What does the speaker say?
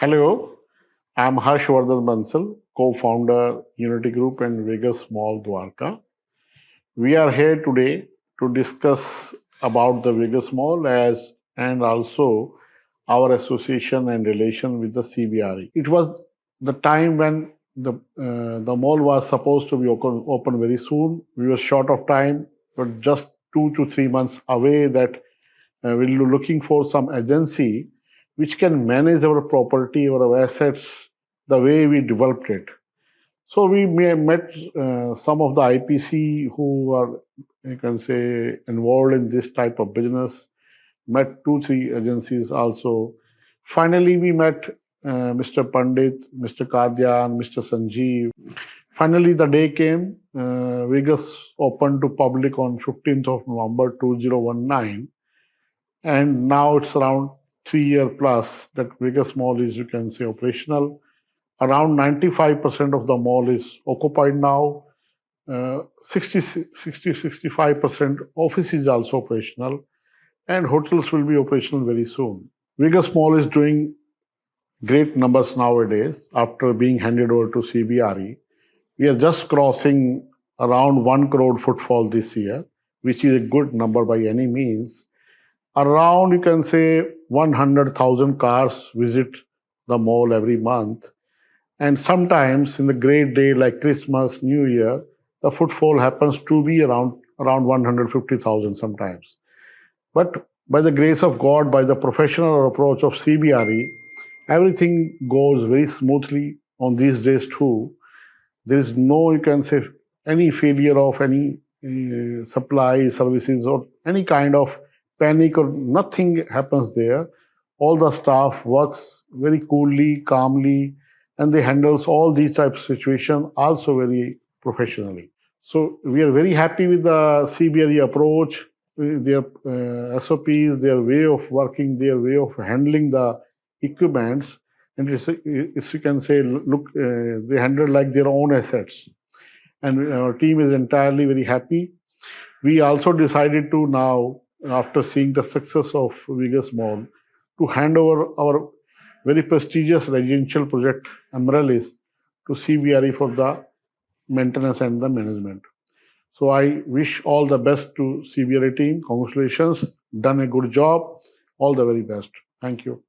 Hello, I'm Harshvardhan Bansal, co-founder Unity Group and Vegas Mall Dwarka. We are here today to discuss about the Vegas Mall as and also our association and relation with the CBRE. It was the time when the mall was supposed to be open very soon. We were short of time, but just 2 to 3 months away that we were looking for some agency which can manage our property or our assets the way we developed it. So we met some of the IPC who are, you can say, involved in this type of business. Met 2, 3 agencies also. Finally, we met Mr. Pandit, Mr. Kadyan, Mr. Sanjeev. Finally, the day came. Vegas opened to public on 15th of November 2019, and now it's around 3 year plus that Vegas Mall is, you can say, operational. Around 95% of the mall is occupied now. 65% office is also operational, and hotels will be operational very soon. Vegas Mall is doing great numbers nowadays after being handed over to CBRE. We are just crossing around 1 crore footfall this year, which is a good number by any means. Around, you can say, 100,000 cars visit the mall every month. And sometimes in the great day like Christmas, New Year, the footfall happens to be around 150,000 sometimes. But by the grace of God, by the professional approach of CBRE, everything goes very smoothly on these days too. There is no, you can say, any failure of any supply services or any kind of panic or nothing happens there. All the staff works very coolly, calmly, and they handles all these types of situation also very professionally. So we are very happy with the CBRE approach, their SOPs, their way of working, their way of handling the equipments, and it's you can say, look, they handle like their own assets, and our team is entirely very happy. We also decided to now, after seeing the success of Vegas Mall, to hand over our very prestigious residential project Amaryllis to CBRE for the maintenance and the management. So I wish all the best to CBRE team. Congratulations, done a good job. All the very best. Thank you.